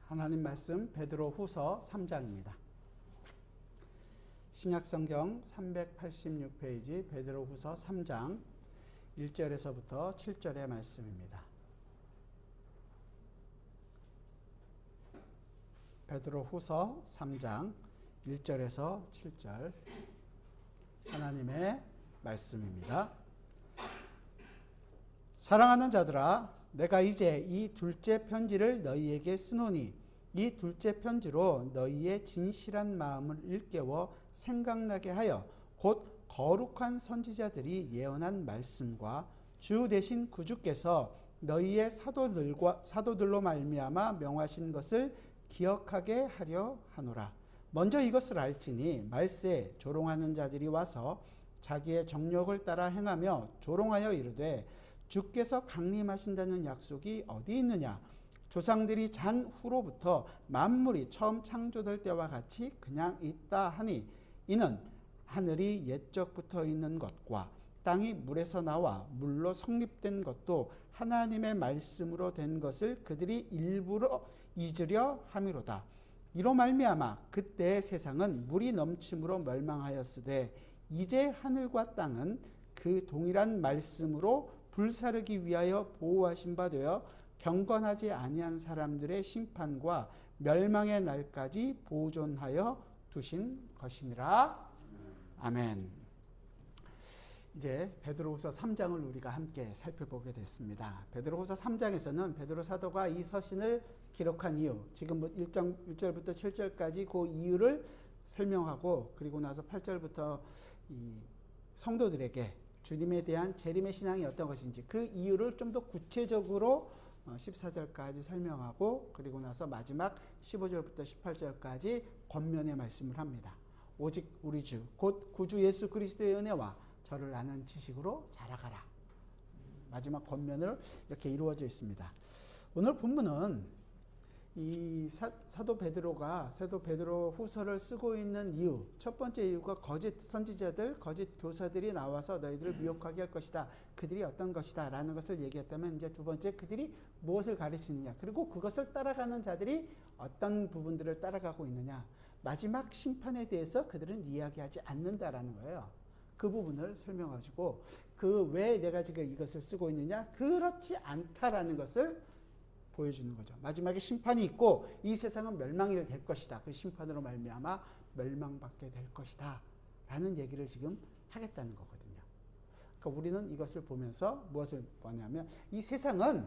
하나님 말씀 베드로후서 3장입니다. 신약성경 386페이지 베드로후서 3장 1절에서부터 7절의 말씀입니다. 베드로후서 3장 1절에서 7절 하나님의 말씀입니다. 사랑하는 자들아, 내가 이제 이 둘째 편지를 너희에게 쓰노니 이 둘째 편지로 너희의 진실한 마음을 일깨워 생각나게 하여 곧 거룩한 선지자들이 예언한 말씀과 주 되신 구주께서 너희의 사도들로 말미암아 명하신 것을 기억하게 하려 하노라. 먼저 이것을 알지니 말세 조롱하는 자들이 와서 자기의 정욕을 따라 행하며 조롱하여 이르되 주께서 강림하신다는 약속이 어디 있느냐? 조상들이 잔 후로부터 만물이 처음 창조될 때와 같이 그냥 있다 하니 이는 하늘이 옛적부터 있는 것과 땅이 물에서 나와 물로 성립된 것도 하나님의 말씀으로 된 것을 그들이 일부러 잊으려 함이로다. 이로 말미암아 그때의 세상은 물이 넘침으로 멸망하였으되 이제 하늘과 땅은 그 동일한 말씀으로 불사르기 위하여 보호하신 바 되어 경건하지 아니한 사람들의 심판과 멸망의 날까지 보존하여 두신 것이니라. 아멘. 이제 베드로후서 3장을 우리가 함께 살펴보게 됐습니다. 베드로후서 3장에서는 베드로 사도가 이 서신을 기록한 이유, 지금 1절부터 7절까지 그 이유를 설명하고, 그리고 나서 8절부터 이 성도들에게 주님에 대한 재림의 신앙이 어떤 것인지 그 이유를 좀 더 구체적으로 14절까지 설명하고, 그리고 나서 마지막 15절부터 18절까지 권면의 말씀을 합니다. 오직 우리 주 곧 구주 예수 그리스도의 은혜와 저를 아는 지식으로 자라가라. 마지막 권면을 이렇게 이루어져 있습니다. 오늘 본문은 이 사도 베드로 후서를 쓰고 있는 이유, 첫 번째 이유가 거짓 선지자들, 거짓 교사들이 나와서 너희들을 미혹하게 할 것이다. 그들이 어떤 것이다 라는 것을 얘기했다면, 이제 두 번째, 그들이 무엇을 가르치느냐, 그리고 그것을 따라가는 자들이 어떤 부분들을 따라가고 있느냐, 마지막 심판에 대해서 그들은 이야기하지 않는다라는 거예요. 그 부분을 설명해주고, 왜 내가 지금 이것을 쓰고 있느냐, 그렇지 않다라는 것을 보여주는 거죠. 마지막에 심판이 있고 이 세상은 멸망이 될 것이다. 그 심판으로 말미암아 멸망받게 될 것이다 라는 얘기를 지금 하겠다는 거거든요. 그러니까 우리는 이것을 보면서 무엇을 보냐면, 이 세상은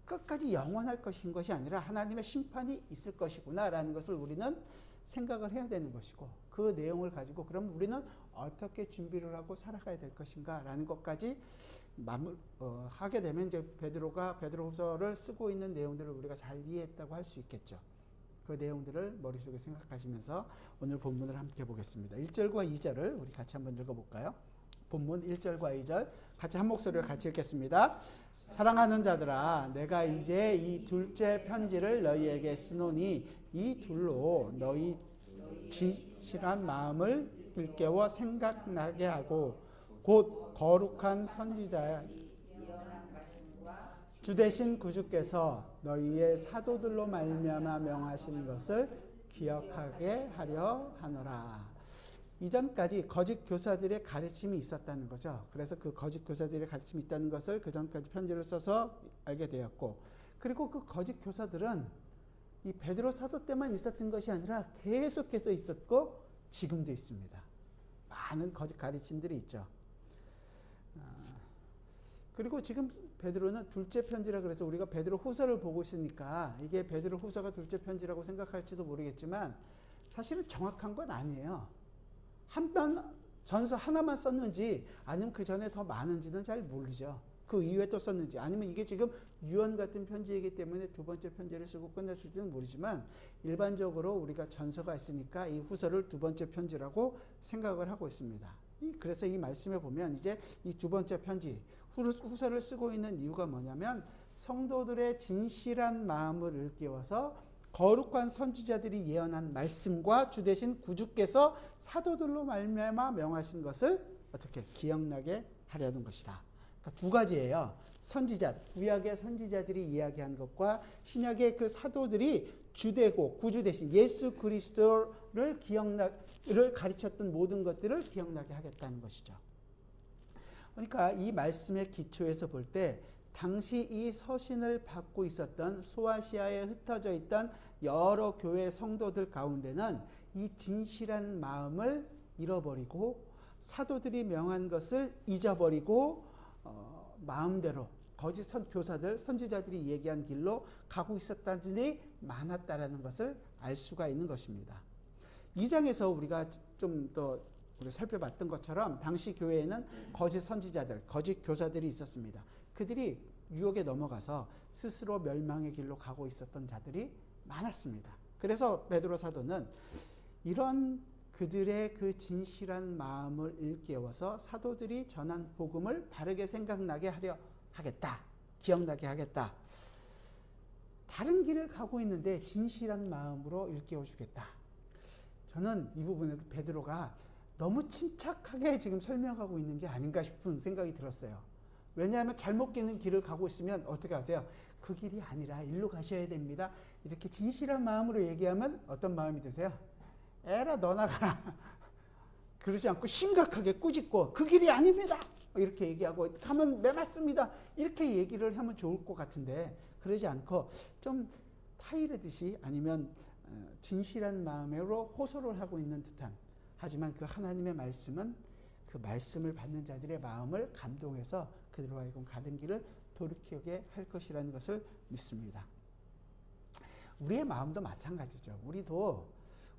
끝까지 영원할 것인 것이 아니라 하나님의 심판이 있을 것이구나 라는 것을 우리는 생각을 해야 되는 것이고, 그 내용을 가지고 그럼 우리는 어떻게 준비를 하고 살아가야 될 것인가 라는 것까지 하게 되면, 이제 베드로후서를 쓰고 있는 내용들을 우리가 잘 이해했다고 할 수 있겠죠. 그 내용들을 머릿속에 생각하시면서 오늘 본문을 함께 보겠습니다. 1절과 2절을 우리 같이 한번 읽어볼까요? 본문 1절과 2절 같이 한 목소리로 같이 읽겠습니다. 사랑하는 자들아, 내가 이제 이 둘째 편지를 너희에게 쓰노니 이 둘로 너희 진실한 마음을 일깨워 생각나게 하고 곧 거룩한 선지자 주 되신 구주께서 너희의 사도들로 말미암아 명하신 것을 기억하게 하려 하노라. 이전까지 거짓 교사들의 가르침이 있었다는 거죠. 그래서 그 거짓 교사들의 가르침이 있다는 것을 그 전까지 편지를 써서 알게 되었고, 그리고 그 거짓 교사들은 이 베드로 사도 때만 있었던 것이 아니라 계속해서 있었고 지금도 있습니다. 많은 거짓 가르침들이 있죠. 그리고 지금 베드로는 둘째 편지라 그래서 우리가 베드로 후서를 보고 있으니까 이게 베드로 후서가 둘째 편지라고 생각할지도 모르겠지만 사실은 정확한 건 아니에요. 한 편 전서 하나만 썼는지 아니면 그 전에 더 많은지는 잘 모르죠. 그 이후에 또 썼는지, 아니면 이게 지금 유언 같은 편지이기 때문에 두 번째 편지를 쓰고 끝냈을지는 모르지만, 일반적으로 우리가 전서가 있으니까 이 후서를 두 번째 편지라고 생각을 하고 있습니다. 그래서 이 말씀에 보면 이제 이 두 번째 편지 후서를 쓰고 있는 이유가 뭐냐면, 성도들의 진실한 마음을 일깨워서 거룩한 선지자들이 예언한 말씀과 주 되신 구주께서 사도들로 말미암아 명하신 것을 어떻게 기억나게 하려는 것이다. 그러니까 두 가지예요. 선지자, 구약의 선지자들이 이야기한 것과 신약의 그 사도들이 주되고 구주 대신 예수 그리스도를 가르쳤던 모든 것들을 기억나게 하겠다는 것이죠. 그러니까 이 말씀의 기초에서 볼 때 당시 이 서신을 받고 있었던 소아시아에 흩어져 있던 여러 교회 성도들 가운데는 이 진실한 마음을 잃어버리고 사도들이 명한 것을 잊어버리고 마음대로 거짓 교사들, 선지자들이 얘기한 길로 가고 있었다는 일이 많았다라는 것을 알 수가 있는 것입니다. 2장에서 우리가 좀 더 살펴봤던 것처럼 당시 교회에는 거짓 선지자들, 거짓 교사들이 있었습니다. 그들이 유혹에 넘어가서 스스로 멸망의 길로 가고 있었던 자들이 많았습니다. 그래서 베드로 사도는 이런 그들의 그 진실한 마음을 일깨워서 사도들이 전한 복음을 바르게 생각나게 하려 하겠다. 기억나게 하겠다. 다른 길을 가고 있는데 진실한 마음으로 일깨워 주겠다. 저는 이 부분에서 베드로가 너무 침착하게 지금 설명하고 있는 게 아닌가 싶은 생각이 들었어요. 왜냐하면 잘못 가는 길을 가고 있으면 어떻게 하세요? 그 길이 아니라 일로 가셔야 됩니다. 이렇게 진실한 마음으로 얘기하면 어떤 마음이 드세요? 에라 너나 가라. 그러지 않고 심각하게 꾸짖고 그 길이 아닙니다. 이렇게 얘기하고 가면 매맞습니다. 이렇게 얘기를 하면 좋을 것 같은데 그러지 않고 좀 타이르듯이 아니면 진실한 마음으로 호소를 하고 있는 듯한, 하지만 그 하나님의 말씀은 그 말씀을 받는 자들의 마음을 감동해서 그들로 하여금 가는 길을 돌이키게 할 것이라는 것을 믿습니다. 우리의 마음도 마찬가지죠. 우리도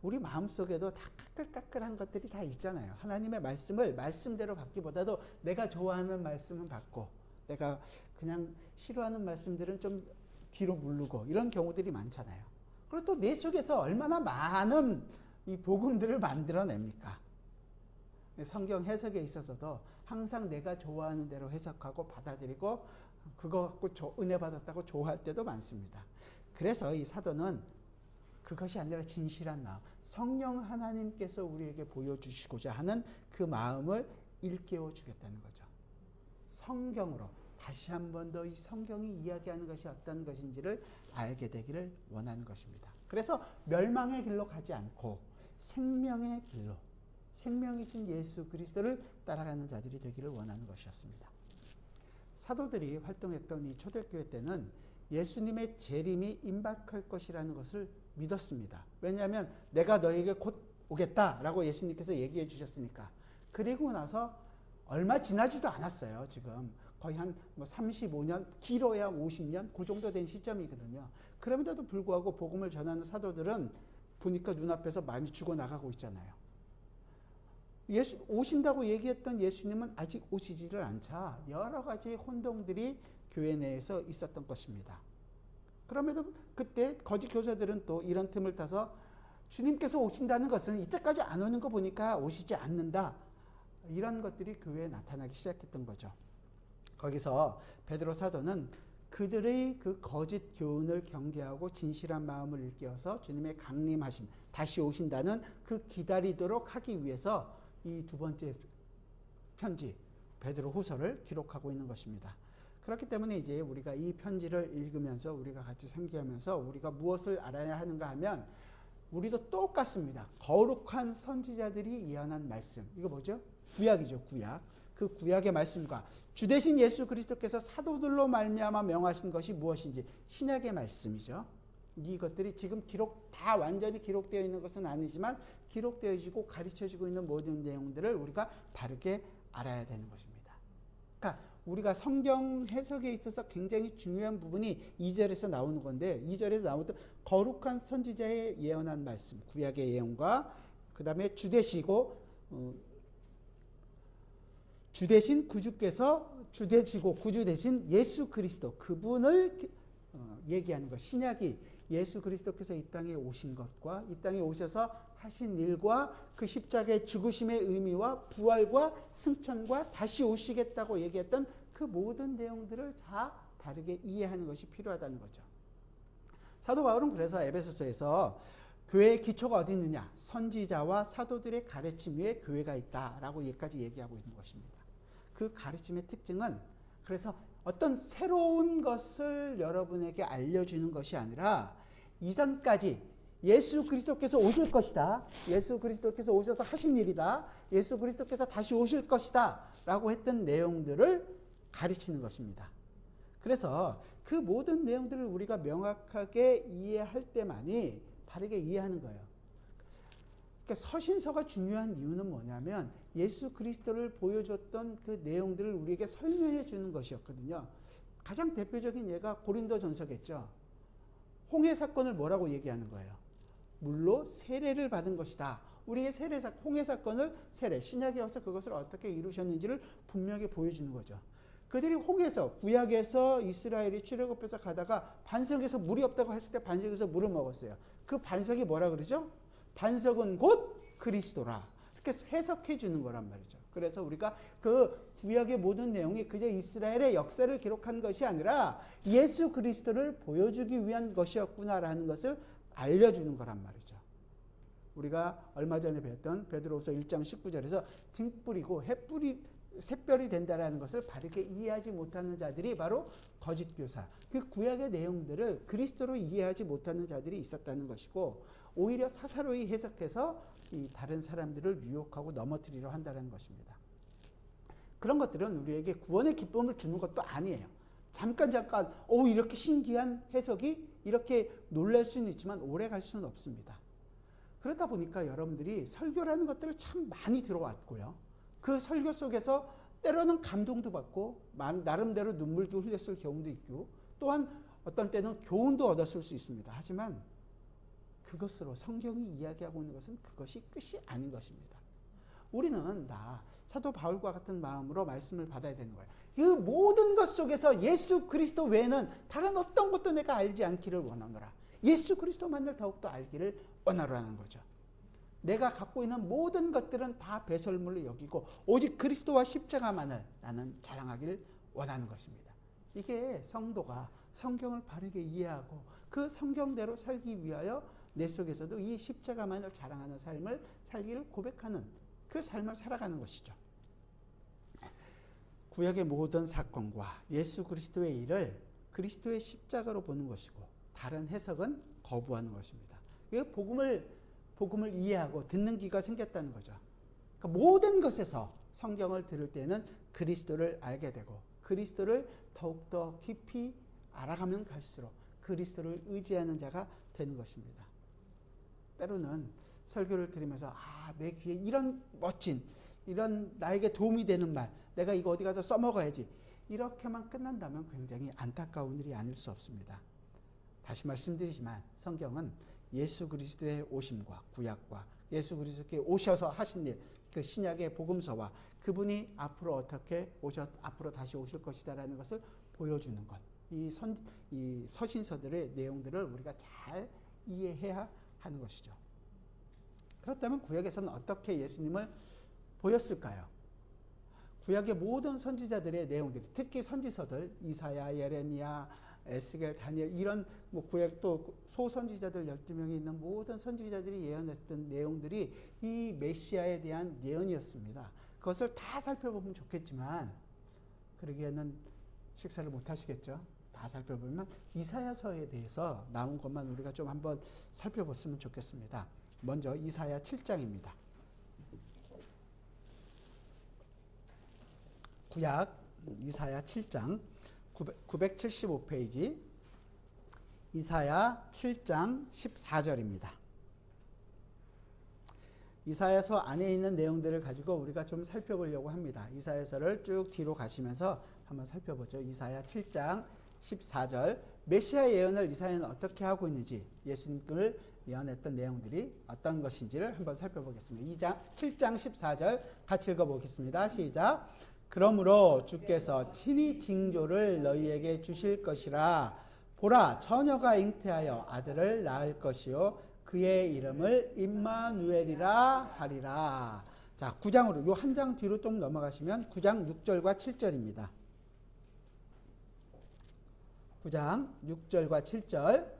우리 마음속에도 다 까끌까끌한 것들이 다 있잖아요. 하나님의 말씀을 말씀대로 받기보다도 내가 좋아하는 말씀은 받고 내가 그냥 싫어하는 말씀들은 좀 뒤로 물르고 이런 경우들이 많잖아요. 그리고 또 내 속에서 얼마나 많은 이 복음들을 만들어냅니까? 성경 해석에 있어서도 항상 내가 좋아하는 대로 해석하고 받아들이고 그거 갖고 은혜 받았다고 좋아할 때도 많습니다. 그래서 이 사도는 그것이 아니라 진실한 마음, 성령 하나님께서 우리에게 보여주시고자 하는 그 마음을 일깨워 주겠다는 거죠. 성경으로 다시 한 번 더 이 성경이 이야기하는 것이 어떤 것인지를 알게 되기를 원하는 것입니다. 그래서 멸망의 길로 가지 않고 생명의 길로, 생명이신 예수 그리스도를 따라가는 자들이 되기를 원하는 것이었습니다. 사도들이 활동했던 이 초대교회 때는 예수님의 재림이 임박할 것이라는 것을 믿었습니다. 왜냐하면 내가 너에게 곧 오겠다라고 예수님께서 얘기해 주셨으니까. 그리고 나서 얼마 지나지도 않았어요. 지금 거의 한 35년, 길어야 50년 그 정도 된 시점이거든요. 그럼에도 불구하고 복음을 전하는 사도들은 보니까 눈앞에서 많이 죽어나가고 있잖아요. 오신다고 얘기했던 예수님은 아직 오시지를 않자 여러 가지 혼동들이 교회 내에서 있었던 것입니다. 그럼에도 그때 거짓 교사들은 또 이런 틈을 타서 주님께서 오신다는 것은 이때까지 안 오는 거 보니까 오시지 않는다. 이런 것들이 교회에 나타나기 시작했던 거죠. 거기서 베드로 사도는 그들의 그 거짓 교훈을 경계하고 진실한 마음을 일깨워서 주님의 강림하심, 다시 오신다는 그 기다리도록 하기 위해서 이 두 번째 편지, 베드로 후서를 기록하고 있는 것입니다. 그렇기 때문에 이제 우리가 이 편지를 읽으면서 우리가 같이 상기하면서 우리가 무엇을 알아야 하는가 하면 우리도 똑같습니다. 거룩한 선지자들이 예언한 말씀. 이거 뭐죠? 구약이죠, 구약. 그 구약의 말씀과 주 대신 예수 그리스도께서 사도들로 말미암아 명하신 것이 무엇인지 신약의 말씀이죠. 이것들이 지금 다 완전히 기록되어 있는 것은 아니지만 기록되어지고 가르쳐지고 있는 모든 내용들을 우리가 바르게 알아야 되는 것입니다. 그러니까 우리가 성경 해석에 있어서 굉장히 중요한 부분이 2절에서 나오는 건데 2절에서 나오던 거룩한 선지자의 예언한 말씀, 구약의 예언과 그 다음에 주 대신 구주께서 주 되시고 구주 되신 예수 그리스도 그분을 얘기하는 것. 신약이 예수 그리스도께서 이 땅에 오신 것과 이 땅에 오셔서 하신 일과 그 십자가의 죽으심의 의미와 부활과 승천과 다시 오시겠다고 얘기했던 그 모든 내용들을 다 바르게 이해하는 것이 필요하다는 거죠. 사도 바울은 그래서 에베소서에서 교회의 기초가 어디 있느냐? 선지자와 사도들의 가르침 위에 교회가 있다라고 여기까지 얘기하고 있는 것입니다. 그 가르침의 특징은 그래서 어떤 새로운 것을 여러분에게 알려주는 것이 아니라 이전까지 예수 그리스도께서 오실 것이다. 예수 그리스도께서 오셔서 하신 일이다. 예수 그리스도께서 다시 오실 것이다. 라고 했던 내용들을 가르치는 것입니다. 그래서 그 모든 내용들을 우리가 명확하게 이해할 때만이 바르게 이해하는 거예요. 그러니까 서신서가 중요한 이유는 뭐냐면 예수 그리스도를 보여줬던 그 내용들을 우리에게 설명해 주는 것이었거든요. 가장 대표적인 예가 고린도전서겠죠. 홍해 사건을 뭐라고 얘기하는 거예요? 물로 세례를 받은 것이다. 우리의 홍해 사건을 신약에 와서 그것을 어떻게 이루셨는지를 분명히 보여주는 거죠. 그들이 구약에서 이스라엘이 출애굽해서 가다가 반석에서 물이 없다고 했을 때 반석에서 물을 먹었어요. 그 반석이 뭐라 그러죠? 반석은 곧 그리스도라. 이렇게 해석해 주는 거란 말이죠. 그래서 우리가 그 구약의 모든 내용이 그저 이스라엘의 역사를 기록한 것이 아니라 예수 그리스도를 보여주기 위한 것이었구나라는 것을 알려주는 거란 말이죠. 우리가 얼마 전에 배웠던 베드로후서 1장 19절에서 등불이고 샛별이 된다라는 것을 바르게 이해하지 못하는 자들이 바로 거짓 교사. 그 구약의 내용들을 그리스도로 이해하지 못하는 자들이 있었다는 것이고 오히려 사사로이 해석해서 이 다른 사람들을 유혹하고 넘어뜨리려 한다는 것입니다. 그런 것들은 우리에게 구원의 기쁨을 주는 것도 아니에요. 잠깐 이렇게 신기한 해석이 이렇게 놀랄 수는 있지만 오래 갈 수는 없습니다. 그러다 보니까 여러분들이 설교라는 것들을 참 많이 들어왔고요. 그 설교 속에서 때로는 감동도 받고 나름대로 눈물도 흘렸을 경우도 있고 또한 어떤 때는 교훈도 얻었을 수 있습니다. 하지만 그것으로 성경이 이야기하고 있는 것은 그것이 끝이 아닌 것입니다. 우리는 사도 바울과 같은 마음으로 말씀을 받아야 되는 거예요. 그 모든 것 속에서 예수 그리스도 외에는 다른 어떤 것도 내가 알지 않기를 원하노라. 예수 그리스도만을 더욱더 알기를 원하라는 거죠. 내가 갖고 있는 모든 것들은 다 배설물로 여기고 오직 그리스도와 십자가만을 나는 자랑하기를 원하는 것입니다. 이게 성도가 성경을 바르게 이해하고 그 성경대로 살기 위하여 내 속에서도 이 십자가만을 자랑하는 삶을 살기를 고백하는 그 삶을 살아가는 것이죠. 구약의 모든 사건과 예수 그리스도의 일을 그리스도의 십자가로 보는 것이고 다른 해석은 거부하는 것입니다. 복음을 이해하고 듣는 귀가 생겼다는 거죠. 그러니까 모든 것에서 성경을 들을 때는 그리스도를 알게 되고 그리스도를 더욱더 깊이 알아가면 갈수록 그리스도를 의지하는 자가 되는 것입니다. 때로는 설교를 들으면서 내 귀에 이런 멋진 이런 나에게 도움이 되는 말 내가 이거 어디 가서 써먹어야지 이렇게만 끝난다면 굉장히 안타까운 일이 아닐 수 없습니다. 다시 말씀드리지만 성경은 예수 그리스도의 오심과 구약과 예수 그리스도께 오셔서 하신 일, 그 신약의 복음서와 그분이 앞으로 앞으로 다시 오실 것이다라는 것을 보여주는 것. 이 서신서들의 내용들을 우리가 잘 이해해야 하는 것이죠. 그렇다면 구약에서는 어떻게 예수님을 보였을까요? 구약의 모든 선지자들의 내용들이 특히 선지서들 이사야, 예레미야, 에스겔, 다니엘 이런 구약 또 소선지자들 12명이 있는 모든 선지자들이 예언했던 내용들이 이 메시아에 대한 예언이었습니다. 그것을 다 살펴보면 좋겠지만 그러기에는 식사를 못 하시겠죠. 다 살펴보면 이사야서에 대해서 나온 것만 우리가 좀 한번 살펴봤으면 좋겠습니다. 먼저 이사야 7장입니다. 구약 이사야 7장 975페이지 이사야 7장 14절입니다. 이사야서 안에 있는 내용들을 가지고 우리가 좀 살펴보려고 합니다. 이사야서를 쭉 뒤로 가시면서 한번 살펴보죠. 이사야 7장 14절 메시아 예언을 이사야는 어떻게 하고 있는지 예수님을 예언했던 내용들이 어떤 것인지를 한번 살펴보겠습니다. 7장 14절 같이 읽어보겠습니다. 시작. 그러므로 주께서 친히 징조를 너희에게 주실 것이라. 보라, 처녀가 잉태하여 아들을 낳을 것이요 그의 이름을 임마누엘이라 하리라. 자, 9장으로 요 한 장 뒤로 좀 넘어가시면 9장 6절과 7절입니다. 9장 6절과 7절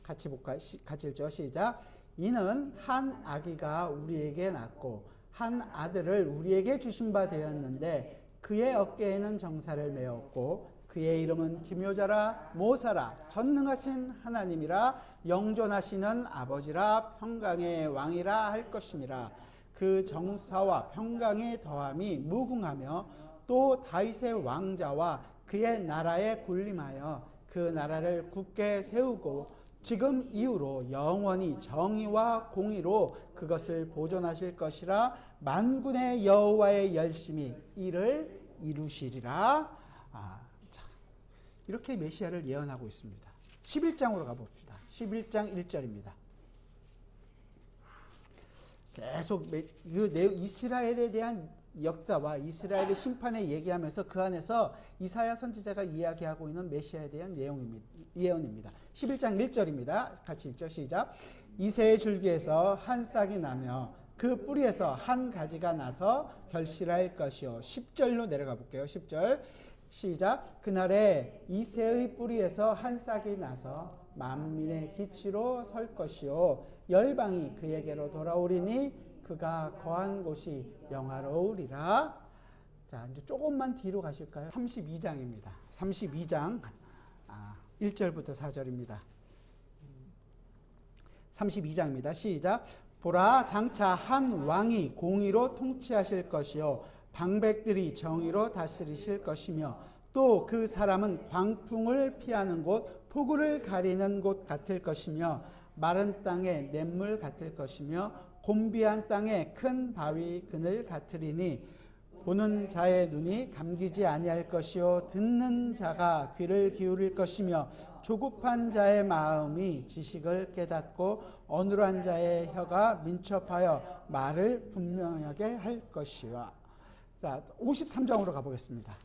같이 볼까요? 같이 읽죠. 시작. 이는 한 아기가 우리에게 낳고 한 아들을 우리에게 주신 바 되었는데 그의 어깨에는 정사를 메었고 그의 이름은 기묘자라 모사라 전능하신 하나님이라 영존하시는 아버지라 평강의 왕이라 할 것임이라. 그 정사와 평강의 더함이 무궁하며 또 다윗의 왕자와 그의 나라에 군림하여 그 나라를 굳게 세우고 지금 이후로 영원히 정의와 공의로 그것을 보존하실 것이라. 만군의 여호와의 열심히 이를 이루시리라. 자, 이렇게 메시아를 예언하고 있습니다. 11장으로 가봅시다. 11장 1절입니다. 계속 이스라엘에 대한 역사와 이스라엘의 심판에 얘기하면서 그 안에서 이사야 선지자가 이야기하고 있는 메시아에 대한 예언입니다. 11장 1절입니다. 같이 읽죠. 시작. 이새의 줄기에서 한 싹이 나며 그 뿌리에서 한 가지가 나서 결실할 것이요. 10절로 내려가 볼게요. 10절 시작. 그날에 이새의 뿌리에서 한 싹이 나서 만민의 기치로 설 것이요. 열방이 그에게로 돌아오리니 그가 거한 곳이 영화로우리라. 자, 이제 조금만 뒤로 가실까요? 32장입니다. 32장 1절부터 4절입니다. 32장입니다. 시작. 보라, 장차 한 왕이 공의로 통치하실 것이요 방백들이 정의로 다스리실 것이며 또 그 사람은 광풍을 피하는 곳, 폭우를 가리는 곳 같을 것이며 마른 땅에 냇물 같을 것이며 곤비한 땅에 큰 바위 그늘 같으리니 보는 자의 눈이 감기지 아니할 것이요 듣는 자가 귀를 기울일 것이며 조급한 자의 마음이 지식을 깨닫고 어눌한 자의 혀가 민첩하여 말을 분명하게 할 것이와. 자, 53장으로 가보겠습니다.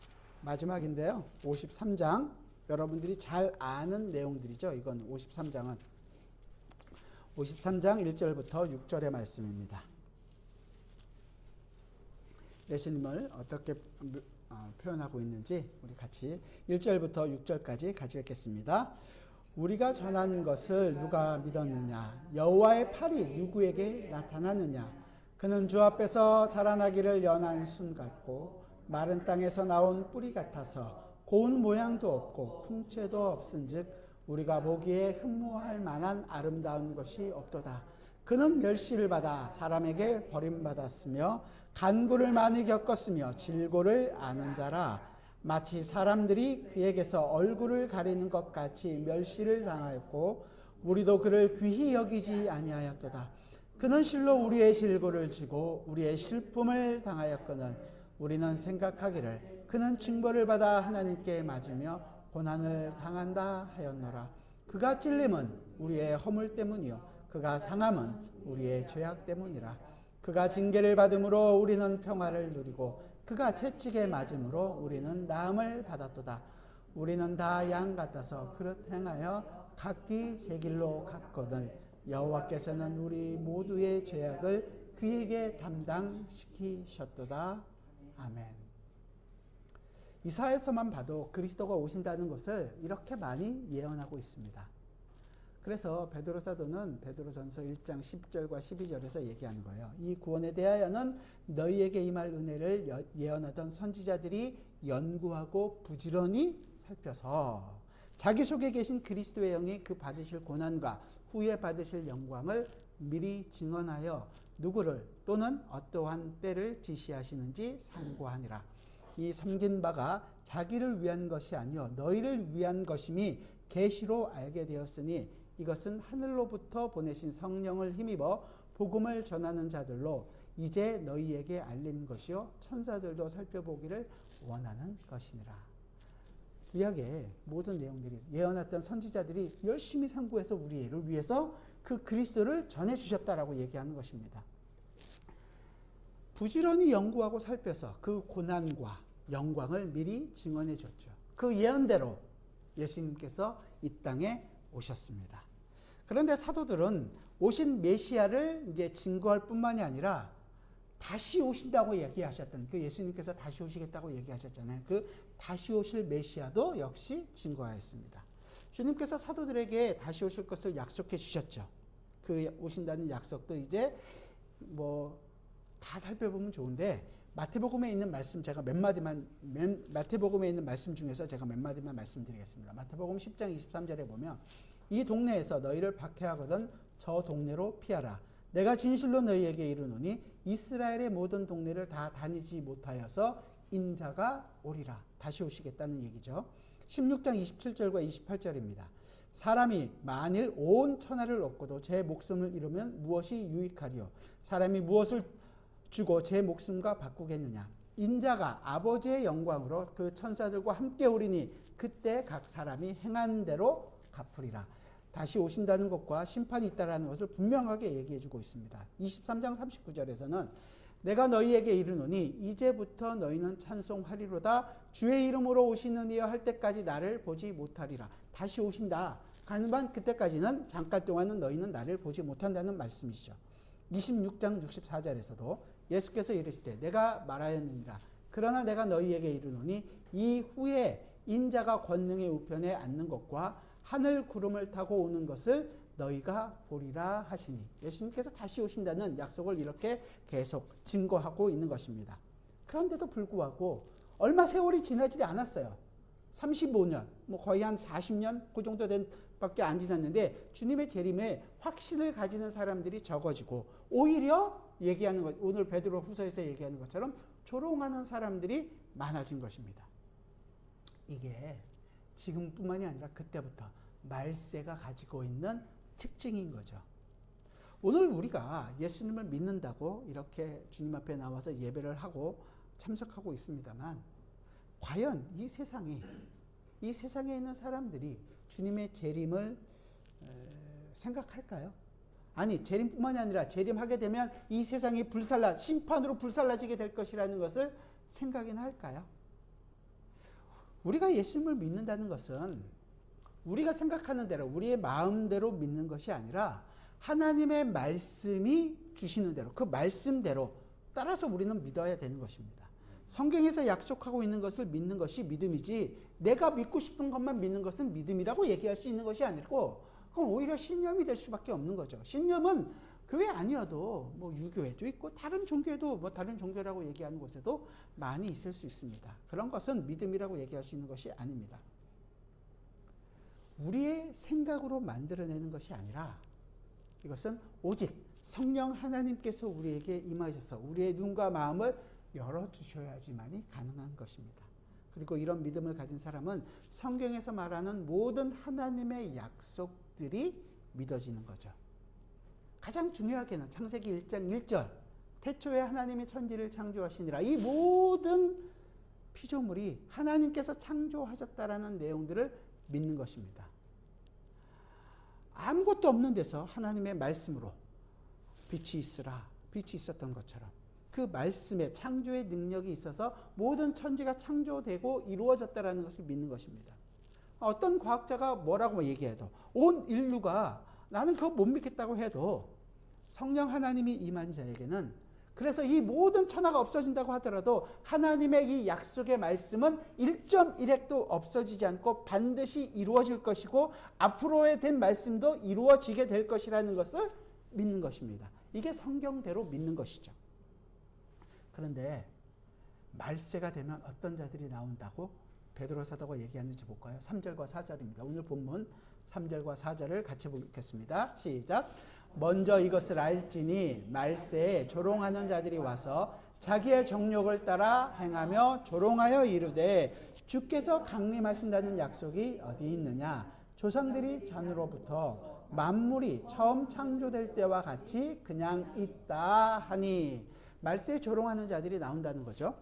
마지막인데요. 53장 여러분들이 잘 아는 내용들이죠. 이건 53장은 53장 1절부터 6절의 말씀입니다. 예수님을 어떻게 표현하고 있는지 우리 같이 1절부터 6절까지 같이 읽겠습니다. 우리가 전한 것을 누가 믿었느냐? 여호와의 팔이 누구에게 나타났느냐? 그는 주 앞에서 자라나기를 연한 순 같고 마른 땅에서 나온 뿌리 같아서 고운 모양도 없고 풍채도 없은즉 우리가 보기에 흠모할 만한 아름다운 것이 없도다. 그는 멸시를 받아 사람에게 버림받았으며 간구를 많이 겪었으며 질고를 아는 자라. 마치 사람들이 그에게서 얼굴을 가리는 것 같이 멸시를 당하였고 우리도 그를 귀히 여기지 아니하였도다. 그는 실로 우리의 질고를 지고 우리의 슬픔을 당하였거늘 우리는 생각하기를 그는 징벌을 받아 하나님께 맞으며 고난을 당한다 하였노라. 그가 찔림은 우리의 허물 때문이요 그가 상함은 우리의 죄악 때문이라. 그가 징계를 받음으로 우리는 평화를 누리고 그가 채찍에 맞음으로 우리는 나음을 받았도다. 우리는 다 양 같아서 그릇 행하여 각기 제 길로 갔거늘 여호와께서는 우리 모두의 죄악을 그에게 담당시키셨도다. 아멘. 이사야서만 봐도 그리스도가 오신다는 것을 이렇게 많이 예언하고 있습니다. 그래서 베드로 사도는 베드로전서 1장 10절과 12절에서 얘기하는 거예요. 이 구원에 대하여는 너희에게 임할 은혜를 예언하던 선지자들이 연구하고 부지런히 살펴서 자기 속에 계신 그리스도의 영이 그 받으실 고난과 후에 받으실 영광을 미리 증언하여 누구를 또는 어떠한 때를 지시하시는지 상고하니라. 이 섬긴 바가 자기를 위한 것이 아니요 너희를 위한 것임이 계시로 알게 되었으니 이것은 하늘로부터 보내신 성령을 힘입어 복음을 전하는 자들로 이제 너희에게 알린 것이요 천사들도 살펴보기를 원하는 것이니라. 구약의 모든 내용들이 예언했던 선지자들이 열심히 상고해서 우리를 위해서 그 그리스도를 전해주셨다라고 얘기하는 것입니다. 부지런히 연구하고 살펴서 그 고난과 영광을 미리 증언해 줬죠. 그 예언대로 예수님께서 이 땅에 오셨습니다. 그런데 사도들은 오신 메시아를 이제 증거할 뿐만이 아니라 다시 오신다고 얘기하셨던 그 예수님께서 다시 오시겠다고 얘기하셨잖아요. 그 다시 오실 메시아도 역시 증거하였습니다. 주님께서 사도들에게 다시 오실 것을 약속해 주셨죠. 그 오신다는 약속도 이제 다 살펴보면 좋은데 마태복음에 있는 말씀 제가 마태복음에 있는 말씀 중에서 제가 몇 마디만 말씀드리겠습니다. 마태복음 10장 23절에 보면 이 동네에서 너희를 박해하거든 저 동네로 피하라. 내가 진실로 너희에게 이르노니 이스라엘의 모든 동네를 다 다니지 못하여서 인자가 오리라. 다시 오시겠다는 얘기죠. 16장 27절과 28절입니다. 사람이 만일 온 천하를 얻고도 제 목숨을 잃으면 무엇이 유익하리요? 사람이 무엇을 주고 제 목숨과 바꾸겠느냐? 인자가 아버지의 영광으로 그 천사들과 함께 오리니 그때 각 사람이 행한 대로 갚으리라. 다시 오신다는 것과 심판이 있다는 것을 분명하게 얘기해 주고 있습니다. 23장 39절에서는 내가 너희에게 이르노니 이제부터 너희는 찬송하리로다. 주의 이름으로 오시는 이여 할 때까지 나를 보지 못하리라. 다시 오신다. 가능한 그때까지는 잠깐 동안은 너희는 나를 보지 못한다는 말씀이시죠. 26장 64절에서도 예수께서 이르시되 내가 말하였느니라. 그러나 내가 너희에게 이르노니 이후에 인자가 권능의 우편에 앉는 것과 하늘 구름을 타고 오는 것을 너희가 보리라 하시니 예수님께서 다시 오신다는 약속을 이렇게 계속 증거하고 있는 것입니다. 그런데도 불구하고 얼마 세월이 지나지 않았어요. 35년, 거의 한 40년 그 정도 밖에 안 지났는데 주님의 재림에 확신을 가지는 사람들이 적어지고 오히려 얘기하는 것, 오늘 베드로 후서에서 얘기하는 것처럼 조롱하는 사람들이 많아진 것입니다. 이게 지금뿐만이 아니라 그때부터 말세가 가지고 있는 특징인 거죠. 오늘 우리가 예수님을 믿는다고 이렇게 주님 앞에 나와서 예배를 하고 참석하고 있습니다만 과연 이 세상에 있는 사람들이 주님의 재림을 생각할까요? 아니, 재림뿐만이 아니라 재림하게 되면 이 세상이 심판으로 불살라지게 될 것이라는 것을 생각이나 할까요? 우리가 예수님을 믿는다는 것은 우리가 생각하는 대로 우리의 마음대로 믿는 것이 아니라 하나님의 말씀이 주시는 대로 그 말씀대로 따라서 우리는 믿어야 되는 것입니다. 성경에서 약속하고 있는 것을 믿는 것이 믿음이지 내가 믿고 싶은 것만 믿는 것은 믿음이라고 얘기할 수 있는 것이 아니고 그건 오히려 신념이 될 수밖에 없는 거죠. 신념은 교회 아니어도 유교회도 있고 다른 종교에도 다른 종교라고 얘기하는 곳에도 많이 있을 수 있습니다. 그런 것은 믿음이라고 얘기할 수 있는 것이 아닙니다. 우리의 생각으로 만들어내는 것이 아니라 이것은 오직 성령 하나님께서 우리에게 임하셔서 우리의 눈과 마음을 열어주셔야지만이 가능한 것입니다. 그리고 이런 믿음을 가진 사람은 성경에서 말하는 모든 하나님의 약속들이 믿어지는 거죠. 가장 중요하게는 창세기 1장 1절 태초에 하나님이 천지를 창조하시니라. 이 모든 피조물이 하나님께서 창조하셨다라는 내용들을 믿는 것입니다. 아무것도 없는 데서 하나님의 말씀으로 빛이 있으라. 빛이 있었던 것처럼 그 말씀에 창조의 능력이 있어서 모든 천지가 창조되고 이루어졌다라는 것을 믿는 것입니다. 어떤 과학자가 뭐라고 얘기해도 온 인류가 나는 그거 못 믿겠다고 해도 성령 하나님이 임한 자에게는 그래서 이 모든 천하가 없어진다고 하더라도 하나님의 이 약속의 말씀은 1.1핵도 없어지지 않고 반드시 이루어질 것이고 앞으로의 된 말씀도 이루어지게 될 것이라는 것을 믿는 것입니다. 이게 성경대로 믿는 것이죠. 그런데 말세가 되면 어떤 자들이 나온다고 베드로 사도가 얘기하는지 볼까요? 3절과 4절입니다. 오늘 본문 3절과 4절을 같이 보겠습니다. 시작. 먼저 이것을 알지니 말세에 조롱하는 자들이 와서 자기의 정욕을 따라 행하며 조롱하여 이르되 주께서 강림하신다는 약속이 어디 있느냐? 조상들이 잔으로부터 만물이 처음 창조될 때와 같이 그냥 있다 하니 말세에 조롱하는 자들이 나온다는 거죠.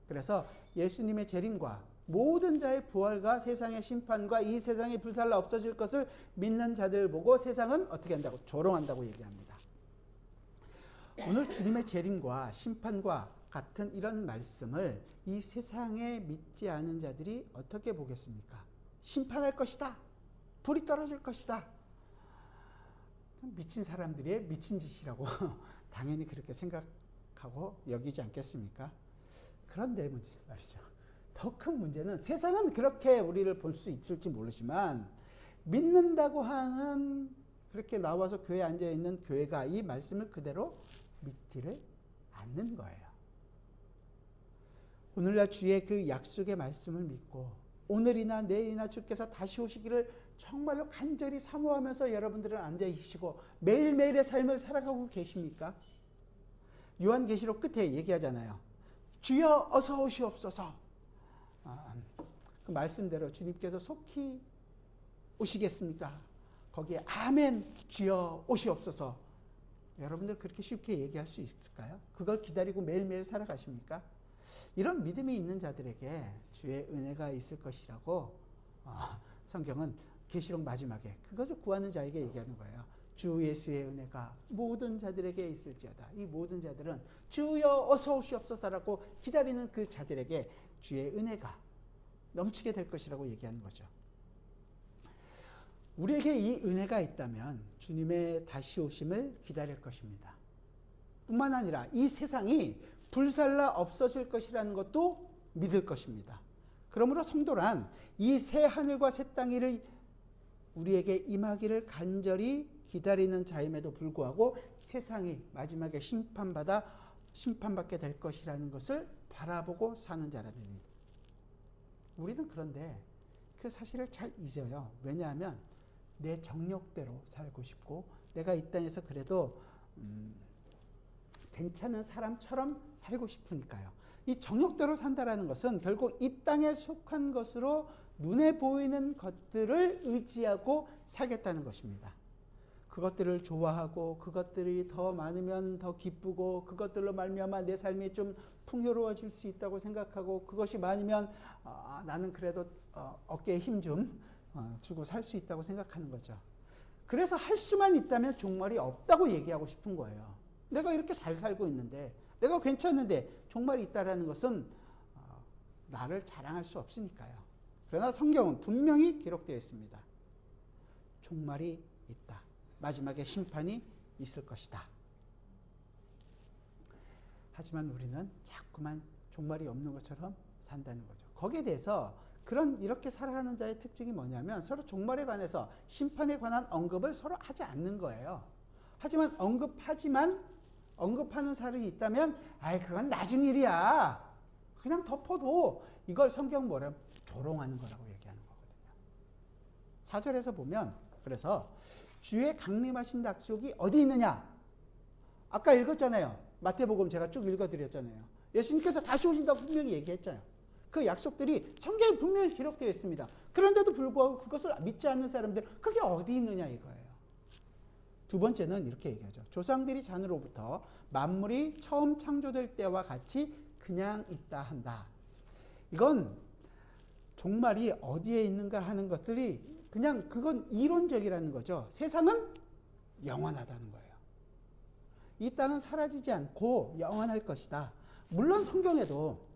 그래서 예수님의 재림과 모든 자의 부활과 세상의 심판과 이 세상이 불살라 없어질 것을 믿는 자들 보고 세상은 어떻게 한다고? 조롱한다고 얘기합니다. 오늘 주님의 재림과 심판과 같은 이런 말씀을 이 세상에 믿지 않은 자들이 어떻게 보겠습니까? 심판할 것이다. 불이 떨어질 것이다. 미친 사람들의 미친 짓이라고 당연히 그렇게 생각하고 여기지 않겠습니까? 그런데 문제 말이죠. 더 큰 문제는 세상은 그렇게 우리를 볼 수 있을지 모르지만 믿는다고 하는 그렇게 나와서 교회에 앉아있는 교회가 이 말씀을 그대로 믿지를 않는 거예요. 오늘날 주의 그 약속의 말씀을 믿고 오늘이나 내일이나 주께서 다시 오시기를 정말로 간절히 사모하면서 여러분들은 앉아 계시고 매일매일의 삶을 살아가고 계십니까? 요한계시록 끝에 얘기하잖아요. 주여 어서 오시옵소서. 그 말씀대로 주님께서 속히 오시겠습니까? 거기에 아멘 주여 오시옵소서. 여러분들 그렇게 쉽게 얘기할 수 있을까요? 그걸 기다리고 매일매일 살아가십니까? 이런 믿음이 있는 자들에게 주의 은혜가 있을 것이라고 성경은 계시록 마지막에 그것을 구하는 자에게 얘기하는 거예요. 주 예수의 은혜가 모든 자들에게 있을지어다. 이 모든 자들은 주여 어서 오시옵소서라고 기다리는 그 자들에게 주의 은혜가 넘치게 될 것이라고 얘기하는 거죠. 우리에게 이 은혜가 있다면 주님의 다시 오심을 기다릴 것입니다. 뿐만 아니라 이 세상이 불살라 없어질 것이라는 것도 믿을 것입니다. 그러므로 성도란 이 새 하늘과 새 땅이 우리에게 임하기를 간절히 기다리는 자임에도 불구하고 세상이 마지막에 심판받게 될 것이라는 것을 바라보고 사는 자라니. 우리는 그런데 그 사실을 잘 잊어요. 왜냐하면 내 정욕대로 살고 싶고 내가 이 땅에서 그래도 괜찮은 사람처럼 살고 싶으니까요. 이 정욕대로 산다라는 것은 결국 이 땅에 속한 것으로 눈에 보이는 것들을 의지하고 살겠다는 것입니다. 그것들을 좋아하고 그것들이 더 많으면 더 기쁘고 그것들로 말미암아 내 삶이 좀 풍요로워질 수 있다고 생각하고 그것이 많으면 나는 그래도 어깨에 힘 좀 주고 살 수 있다고 생각하는 거죠. 그래서 할 수만 있다면 종말이 없다고 얘기하고 싶은 거예요. 내가 이렇게 잘 살고 있는데 내가 괜찮은데 종말이 있다라는 것은 나를 자랑할 수 없으니까요. 그러나 성경은 분명히 기록되어 있습니다. 종말이 있다. 마지막에 심판이 있을 것이다. 하지만 우리는 자꾸만 종말이 없는 것처럼 산다는 거죠. 거기에 대해서 이렇게 살아가는 자의 특징이 뭐냐면 서로 종말에 관해서 심판에 관한 언급을 서로 하지 않는 거예요. 하지만 언급하는 사람이 있다면 그건 나중 일이야. 그냥 덮어도 이걸 성경 뭐라 조롱하는 거라고 얘기하는 거거든요. 4절에서 보면 그래서 주의 강림하신 약속이 어디 있느냐? 아까 읽었잖아요. 마태복음 제가 쭉 읽어드렸잖아요. 예수님께서 다시 오신다고 분명히 얘기했잖아요. 그 약속들이 성경에 분명히 기록되어 있습니다. 그런데도 불구하고 그것을 믿지 않는 사람들 그게 어디 있느냐 이거예요. 두 번째는 이렇게 얘기하죠. 조상들이 잔으로부터 만물이 처음 창조될 때와 같이 그냥 있다 한다. 이건 종말이 어디에 있는가 하는 것들이 그냥 그건 이론적이라는 거죠. 세상은 영원하다는 거예요. 이 땅은 사라지지 않고 영원할 것이다. 물론 성경에도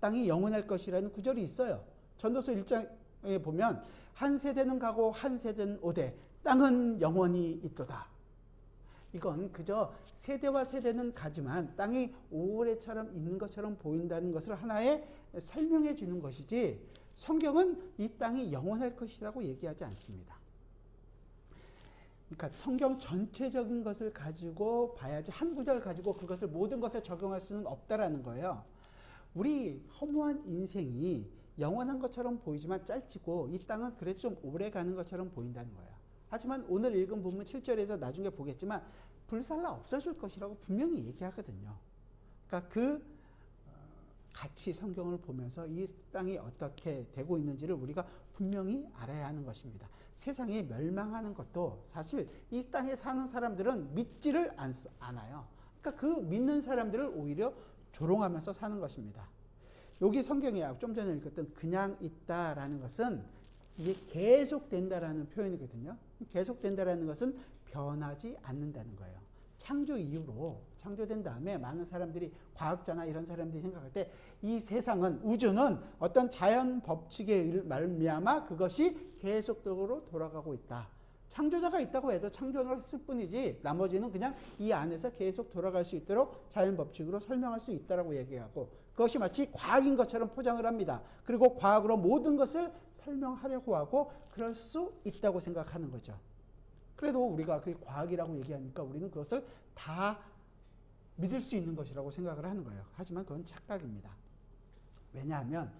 땅이 영원할 것이라는 구절이 있어요. 전도서 1장에 보면 한 세대는 가고 한 세대는 오되 땅은 영원히 있도다. 이건 그저 세대와 세대는 가지만 땅이 오래처럼 있는 것처럼 보인다는 것을 하나의 설명해 주는 것이지 성경은 이 땅이 영원할 것이라고 얘기하지 않습니다. 그러니까 성경 전체적인 것을 가지고 봐야지 한 구절 가지고 그것을 모든 것에 적용할 수는 없다라는 거예요. 우리 허무한 인생이 영원한 것처럼 보이지만 짧지고 이 땅은 그래도 좀 오래 가는 것처럼 보인다는 거예요. 하지만 오늘 읽은 본문 7절에서 나중에 보겠지만 불살라 없어질 것이라고 분명히 얘기하거든요. 그러니까 같이 성경을 보면서 이 땅이 어떻게 되고 있는지를 우리가 분명히 알아야 하는 것입니다. 세상이 멸망하는 것도 사실 이 땅에 사는 사람들은 믿지를 않아요. 그러니까 그 믿는 사람들을 오히려 조롱하면서 사는 것입니다. 여기 성경에 좀 전에 읽었던 그냥 있다라는 것은 이게 계속된다라는 표현이거든요. 계속된다라는 것은 변하지 않는다는 거예요. 창조 이후로 창조된 다음에 많은 사람들이 과학자나 이런 사람들이 생각할 때 이 세상은 우주는 어떤 자연 법칙에 말미암아 그것이 계속적으로 돌아가고 있다. 창조자가 있다고 해도 창조를 했을 뿐이지 나머지는 그냥 이 안에서 계속 돌아갈 수 있도록 자연 법칙으로 설명할 수 있다라고 얘기하고 그것이 마치 과학인 것처럼 포장을 합니다. 그리고 과학으로 모든 것을 설명하려고 하고 그럴 수 있다고 생각하는 거죠. 그래도 우리가 그게 과학이라고 얘기하니까 우리는 그것을 다 믿을 수 있는 것이라고 생각을 하는 거예요. 하지만 그건 착각입니다. 왜냐하면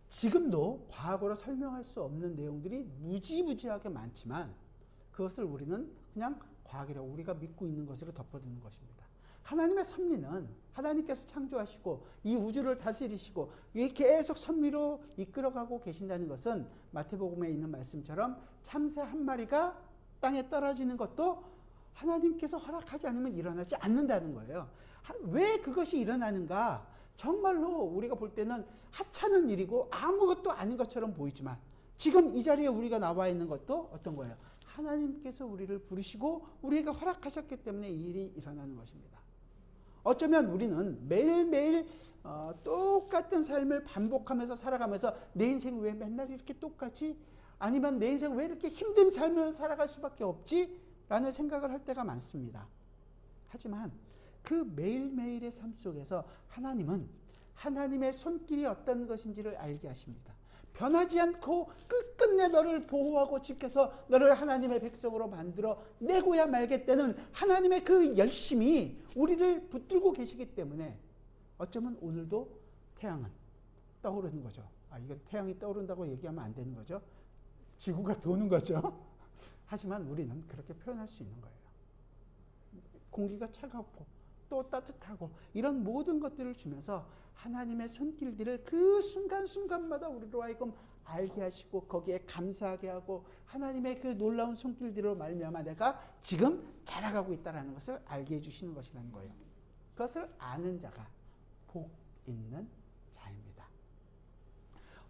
지금도 과거로 설명할 수 없는 내용들이 무지무지하게 많지만 그것을 우리는 그냥 과학이라고 우리가 믿고 있는 것으로 덮어두는 것입니다. 하나님의 섭리는 하나님께서 창조하시고 이 우주를 다스리시고 계속 섭리로 이끌어가고 계신다는 것은 마태복음에 있는 말씀처럼 참새 한 마리가 땅에 떨어지는 것도 하나님께서 허락하지 않으면 일어나지 않는다는 거예요. 왜 그것이 일어나는가? 정말로 우리가 볼 때는 하찮은 일이고 아무것도 아닌 것처럼 보이지만 지금 이 자리에 우리가 나와 있는 것도 어떤 거예요? 하나님께서 우리를 부르시고 우리에게 허락하셨기 때문에 이 일이 일어나는 것입니다. 어쩌면 우리는 매일매일 똑같은 삶을 반복하면서 살아가면서 내 인생 왜 맨날 이렇게 똑같이, 아니면 내 인생 왜 이렇게 힘든 삶을 살아갈 수밖에 없지? 라는 생각을 할 때가 많습니다. 하지만 그 매일매일의 삶 속에서 하나님은 하나님의 손길이 어떤 것인지를 알게 하십니다. 변하지 않고 끝끝내 너를 보호하고 지켜서 너를 하나님의 백성으로 만들어 내고야 말겠다는 하나님의 그 열심이 우리를 붙들고 계시기 때문에 어쩌면 오늘도 태양은 떠오르는 거죠. 이건 태양이 떠오른다고 얘기하면 안 되는 거죠. 지구가 도는 거죠. 하지만 우리는 그렇게 표현할 수 있는 거예요. 공기가 차갑고 또 따뜻하고 이런 모든 것들을 주면서 하나님의 손길들을 그 순간순간마다 우리로 하여금 알게 하시고 거기에 감사하게 하고 하나님의 그 놀라운 손길들로 말미암아 내가 지금 자라가고 있다는 것을 알게 해주시는 것이라는 거예요. 그것을 아는 자가 복 있는 자입니다.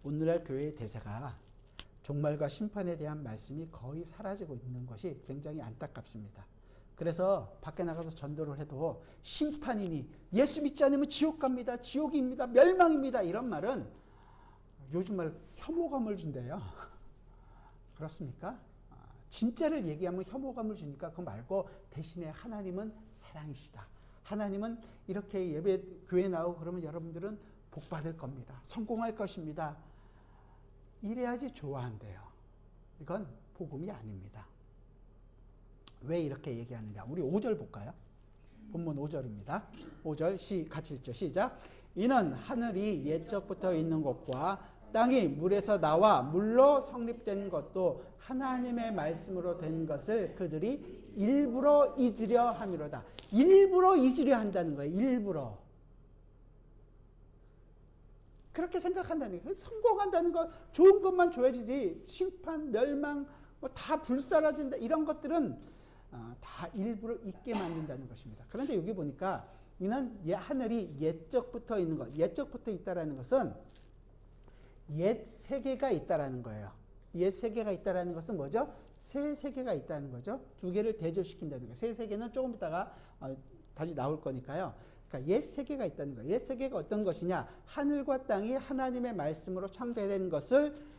오늘날 교회의 대세가 종말과 심판에 대한 말씀이 거의 사라지고 있는 것이 굉장히 안타깝습니다. 그래서 밖에 나가서 전도를 해도 심판이니 예수 믿지 않으면 지옥 갑니다. 지옥입니다. 멸망입니다. 이런 말은 요즘 말 혐오감을 준대요. 그렇습니까? 진짜를 얘기하면 혐오감을 주니까 그거 말고 대신에 하나님은 사랑이시다. 하나님은 이렇게 예배 교회 나오고 그러면 여러분들은 복 받을 겁니다. 성공할 것입니다. 이래야지 좋아한대요. 이건 복음이 아닙니다. 왜 이렇게 얘기하느냐? 우리 5절 볼까요? 본문 5절입니다. 5절 같이 읽죠. 시작. 이는 하늘이 옛적부터 있는 것과 땅이 물에서 나와 물로 성립된 것도 하나님의 말씀으로 된 것을 그들이 일부러 잊으려 함이로다. 일부러 잊으려 한다는 거예요. 일부러. 그렇게 생각한다는 거예요. 성공한다는 거 좋은 것만 줘야지 심판, 멸망, 다 불사라진다 이런 것들은 다 일부러 잊게 만든다는 것입니다. 그런데 여기 보니까 이는 하늘이 옛적부터 있는 것, 옛적부터 있다라는 것은 옛 세계가 있다라는 거예요. 옛 세계가 있다라는 것은 뭐죠? 새 세계가 있다는 거죠. 두 개를 대조시킨다는 거예요. 새 세계는 조금 있다가 다시 나올 거니까요. 그러니까 옛 세계가 있다는 거예요. 옛 세계가 어떤 것이냐? 하늘과 땅이 하나님의 말씀으로 창조된 것을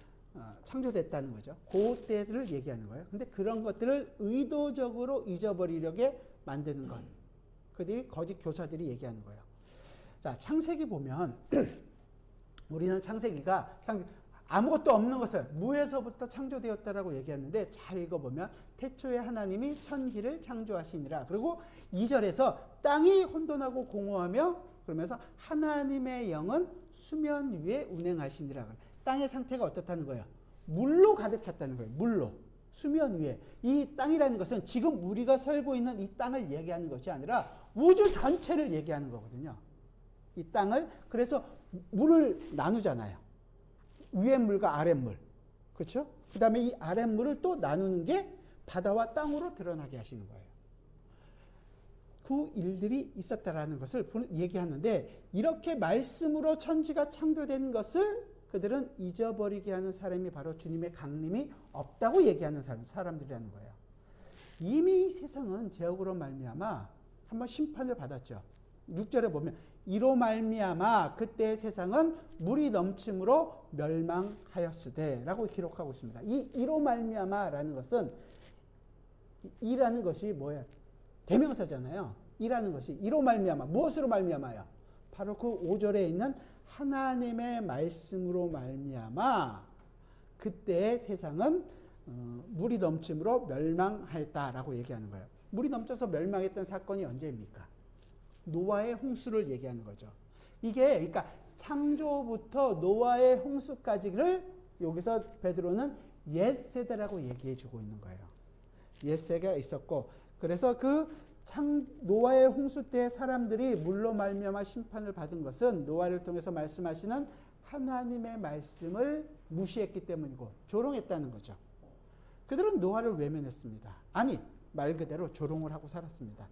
창조됐다는 거죠. 그때를 얘기하는 거예요. 근데 그런 것들을 의도적으로 잊어버리려게 만드는 것. 그들이 거짓 교사들이 얘기하는 거예요. 자, 창세기 보면 우리는 창세기가 아무것도 없는 것을 무에서부터 창조되었다라고 얘기하는데 잘 읽어보면 태초에 하나님이 천지를 창조하시니라. 그리고 2절에서 땅이 혼돈하고 공허하며 그러면서 하나님의 영은 수면 위에 운행하시니라. 땅의 상태가 어떻다는 거예요? 물로 가득 찼다는 거예요. 물로. 수면 위에. 이 땅이라는 것은 지금 우리가 살고 있는 이 땅을 얘기하는 것이 아니라 우주 전체를 얘기하는 거거든요. 이 땅을. 그래서 물을 나누잖아요. 위에 물과 아랫 물. 그렇죠? 그 다음에 이 아랫 물을 또 나누는 게 바다와 땅으로 드러나게 하시는 거예요. 그 일들이 있었다라는 것을 얘기하는데 이렇게 말씀으로 천지가 창조된 것을 그들은 잊어버리게 하는 사람이 바로 주님의 강림이 없다고 얘기하는 사람들이라는 거예요. 이미 세상은 죄악으로 말미암아 한번 심판을 받았죠. 6절에 보면 이로 말미암아 그때 세상은 물이 넘침으로 멸망하였으되 라고 기록하고 있습니다. 이 이로 말미암아라는 것은 이라는 것이 뭐예요? 대명사잖아요. 이라는 것이 이로 말미암아 무엇으로 말미암아요? 바로 그 5절에 있는 하나님의 말씀으로 말미암아 그때 세상은 물이 넘침으로 멸망하였다라고 얘기하는 거예요. 물이 넘쳐서 멸망했던 사건이 언제입니까? 노아의 홍수를 얘기하는 거죠. 이게 그러니까 창조부터 노아의 홍수까지를 여기서 베드로는 옛 세대라고 얘기해 주고 있는 거예요. 옛 세대가 있었고, 그래서 노아의 홍수 때 사람들이 물로 말미암아 심판을 받은 것은 노아를 통해서 말씀하시는 하나님의 말씀을 무시했기 때문이고 조롱했다는 거죠. 그들은 노아를 외면했습니다. 아니, 말 그대로 조롱을 하고 살았습니다.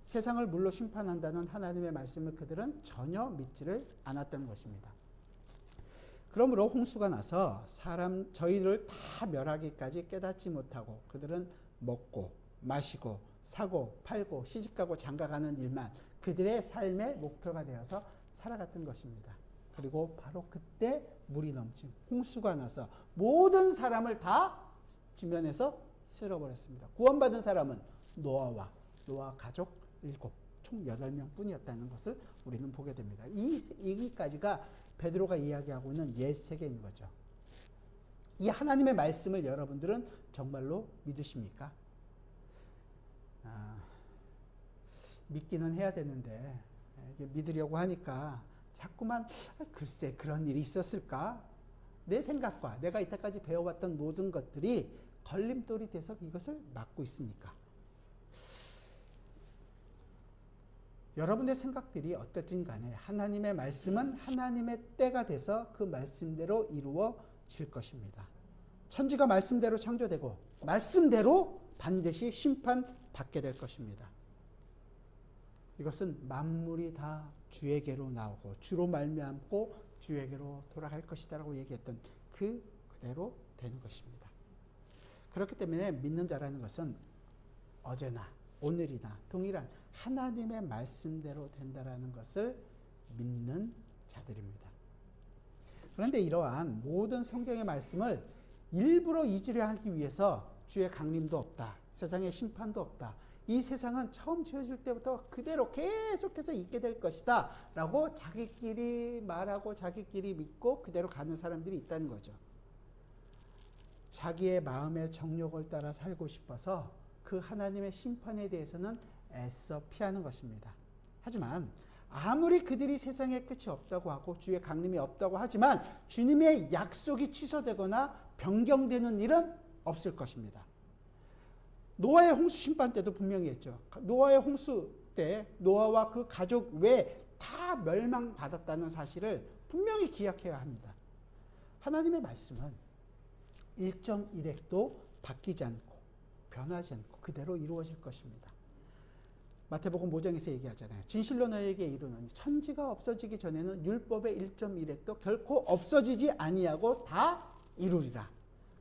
세상을 물로 심판한다는 하나님의 말씀을 그들은 전혀 믿지를 않았다는 것입니다. 그러므로 홍수가 나서 저희를 다 멸하기까지 깨닫지 못하고 그들은 먹고 마시고 사고 팔고 시집가고 장가가는 일만 그들의 삶의 목표가 되어서 살아갔던 것입니다. 그리고 바로 그때 물이 넘친 홍수가 나서 모든 사람을 다 지면에서 쓸어버렸습니다. 구원받은 사람은 노아와 노아 가족 7, 총 8명 뿐이었다는 것을 우리는 보게 됩니다. 이 얘기까지가 베드로가 이야기하고 있는 옛 세계인 거죠. 이 하나님의 말씀을 여러분들은 정말로 믿으십니까? 믿기는 해야 되는데 믿으려고 하니까 자꾸만 글쎄 그런 일이 있었을까? 내 생각과 내가 이때까지 배워왔던 모든 것들이 걸림돌이 돼서 이것을 막고 있습니까? 여러분의 생각들이 어떻든 간에 하나님의 말씀은 하나님의 때가 돼서 그 말씀대로 이루어질 것입니다. 천지가 말씀대로 창조되고 말씀대로 반드시 심판받게 될 것입니다. 이것은 만물이 다 주에게로 나오고 주로 말미암고 주에게로 돌아갈 것이다라고 얘기했던 그대로 되는 것입니다. 그렇기 때문에 믿는 자라는 것은 어제나 오늘이나 동일한 하나님의 말씀대로 된다라는 것을 믿는 자들입니다. 그런데 이러한 모든 성경의 말씀을 일부러 잊으려 하기 위해서 주의 강림도 없다, 세상에 심판도 없다, 이 세상은 처음 지어질 때부터 그대로 계속해서 있게 될 것이다 라고 자기끼리 말하고 자기끼리 믿고 그대로 가는 사람들이 있다는 거죠. 자기의 마음의 정욕을 따라 살고 싶어서 그 하나님의 심판에 대해서는 애써 피하는 것입니다. 하지만 아무리 그들이 세상에 끝이 없다고 하고 주의 강림이 없다고 하지만 주님의 약속이 취소되거나 변경되는 일은 없을 것입니다. 노아의 홍수 심판 때도 분명히 했죠. 노아의 홍수 때 노아와 그 가족 외에 다 멸망받았다는 사실을 분명히 기억해야 합니다. 하나님의 말씀은 일정 일획도 바뀌지 않고 변하지 않고 그대로 이루어질 것입니다. 마태복음 5장에서 얘기하잖아요. 진실로 너희에게 이르노니 천지가 없어지기 전에는 율법의 일점 일획도 결코 없어지지 아니하고 다 이루리라.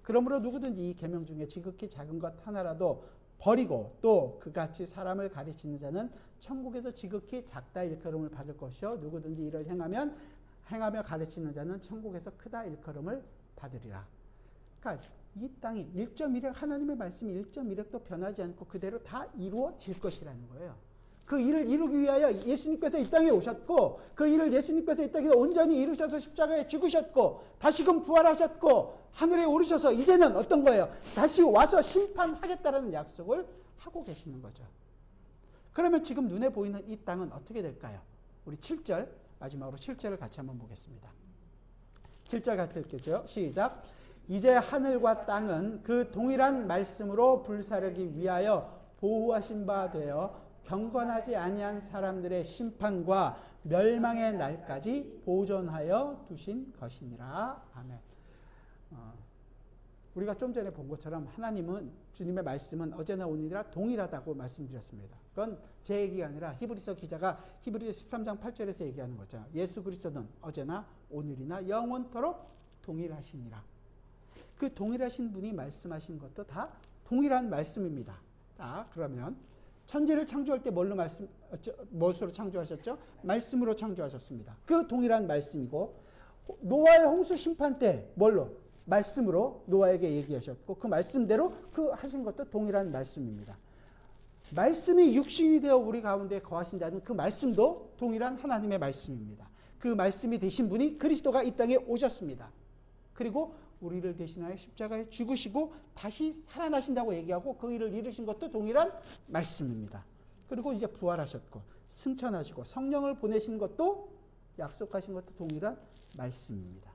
그러므로 누구든지 이 계명 중에 지극히 작은 것 하나라도 버리고 또 그같이 사람을 가르치는 자는 천국에서 지극히 작다 일컬음을 받을 것이요 누구든지 이를 행하며 가르치는 자는 천국에서 크다 일컬음을 받으리라. 그러니까 이 땅이 1.1획 하나님의 말씀이 1.1획도 변하지 않고 그대로 다 이루어질 것이라는 거예요. 그 일을 이루기 위하여 예수님께서 이 땅에 오셨고 그 일을 예수님께서 이 땅에서 온전히 이루셔서 십자가에 죽으셨고 다시금 부활하셨고 하늘에 오르셔서 이제는 어떤 거예요? 다시 와서 심판하겠다라는 약속을 하고 계시는 거죠. 그러면 지금 눈에 보이는 이 땅은 어떻게 될까요? 우리 7절 마지막으로 7절을 같이 한번 보겠습니다. 7절 같이 읽겠죠? 시작. 이제 하늘과 땅은 그 동일한 말씀으로 불사르기 위하여 보호하신 바 되어 경건하지 아니한 사람들의 심판과 멸망의 날까지 보존하여 두신 것이니라. 아멘. 우리가 좀 전에 본 것처럼 하나님은 주님의 말씀은 어제나 오늘이라 동일하다고 말씀드렸습니다. 그건 제 얘기가 아니라 히브리서 기자가 히브리서 13장 8절에서 얘기하는 거죠. 예수 그리스도는 어제나 오늘이나 영원토록 동일하시니라. 그 동일하신 분이 말씀하신 것도 다 동일한 말씀입니다. 자, 그러면 천지를 창조할 때 무엇으로 창조하셨죠? 말씀으로 창조하셨습니다. 그 동일한 말씀이고 노아의 홍수 심판 때 뭘로? 말씀으로 노아에게 얘기하셨고 그 말씀대로 그 하신 것도 동일한 말씀입니다. 말씀이 육신이 되어 우리 가운데 거하신다는 그 말씀도 동일한 하나님의 말씀입니다. 그 말씀이 되신 분이 그리스도가 이 땅에 오셨습니다. 그리고 우리를 대신하여 십자가에 죽으시고 다시 살아나신다고 얘기하고 그 일을 이루신 것도 동일한 말씀입니다. 그리고 이제 부활하셨고 승천하시고 성령을 보내신 것도 약속하신 것도 동일한 말씀입니다.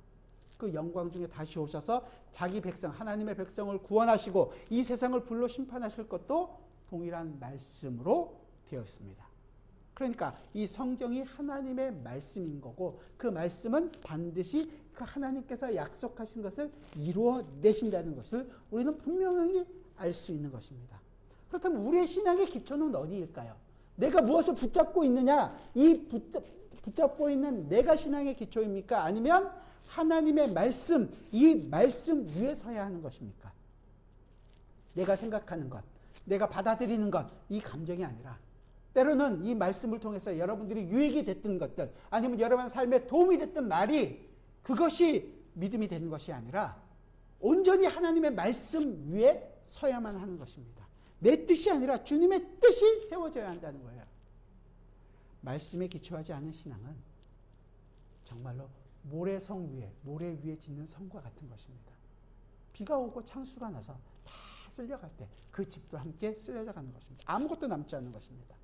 그 영광 중에 다시 오셔서 자기 백성, 하나님의 백성을 구원하시고 이 세상을 불로 심판하실 것도 동일한 말씀으로 되어 있습니다. 그러니까 이 성경이 하나님의 말씀인 거고 그 말씀은 반드시 그 하나님께서 약속하신 것을 이루어내신다는 것을 우리는 분명히 알 수 있는 것입니다. 그렇다면 우리의 신앙의 기초는 어디일까요? 내가 무엇을 붙잡고 있느냐? 이 붙잡고 있는 내가 신앙의 기초입니까? 아니면 하나님의 말씀, 이 말씀 위에 서야 하는 것입니까? 내가 생각하는 것, 내가 받아들이는 것, 이 감정이 아니라 때로는 이 말씀을 통해서 여러분들이 유익이 됐던 것들 아니면 여러분 삶에 도움이 됐던 말이 그것이 믿음이 되는 것이 아니라 온전히 하나님의 말씀 위에 서야만 하는 것입니다. 내 뜻이 아니라 주님의 뜻이 세워져야 한다는 거예요. 말씀에 기초하지 않은 신앙은 정말로 모래성 위에, 모래 위에 짓는 성과 같은 것입니다. 비가 오고 창수가 나서 다 쓸려갈 때 그 집도 함께 쓸려져 가는 것입니다. 아무것도 남지 않는 것입니다.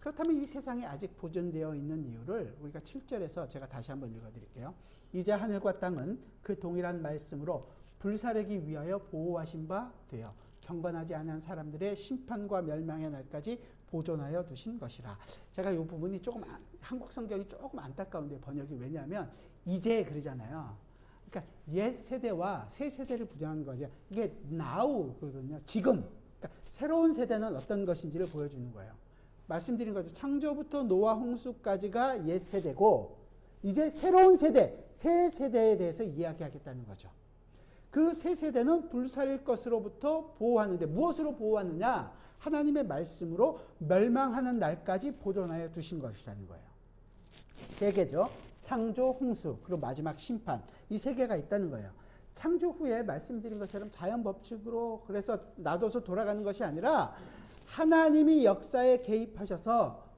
그렇다면 이 세상에 아직 보존되어 있는 이유를 우리가 7절에서 제가 다시 한번 읽어드릴게요. 이제 하늘과 땅은 그 동일한 말씀으로 불사르기 위하여 보호하신 바 되어 경건하지 않은 사람들의 심판과 멸망의 날까지 보존하여 두신 것이라. 제가 이 부분이 조금 한국 성경이 조금 안타까운데 번역이 왜냐하면 이제 그러잖아요. 그러니까 옛 세대와 새 세대를 부정하는 거죠. 이게 now거든요. 지금. 그러니까 새로운 세대는 어떤 것인지를 보여주는 거예요. 말씀드린 거죠. 창조부터 노아 홍수까지가 옛 세대고 이제 새로운 세대, 새 세대에 대해서 이야기하겠다는 거죠. 그 새 세대는 불살 것으로부터 보호하는데 무엇으로 보호하느냐? 하나님의 말씀으로 멸망하는 날까지 보존하여 두신 것이라는 거예요. 세 개죠. 창조, 홍수, 그리고 마지막 심판. 이 세 개가 있다는 거예요. 창조 후에 말씀드린 것처럼 자연 법칙으로 그래서 놔둬서 돌아가는 것이 아니라 하나님이 역사에 개입하셔서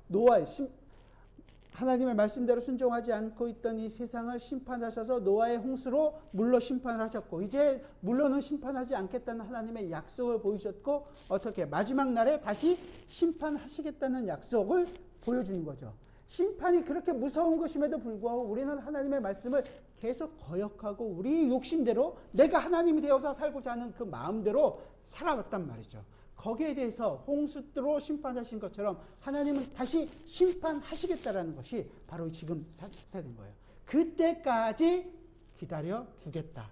하나님의 말씀대로 순종하지 않고 있던 이 세상을 심판하셔서 노아의 홍수로 물로 심판을 하셨고 이제 물로는 심판하지 않겠다는 하나님의 약속을 보이셨고 어떻게 마지막 날에 다시 심판하시겠다는 약속을 보여주는 거죠. 심판이 그렇게 무서운 것임에도 불구하고 우리는 하나님의 말씀을 계속 거역하고 우리 욕심대로 내가 하나님이 되어서 살고자 하는 그 마음대로 살아왔단 말이죠. 거기에 대해서 홍수로 심판하신 것처럼 하나님은 다시 심판하시겠다라는 것이 바로 지금 사된 거예요. 그때까지 기다려 두겠다.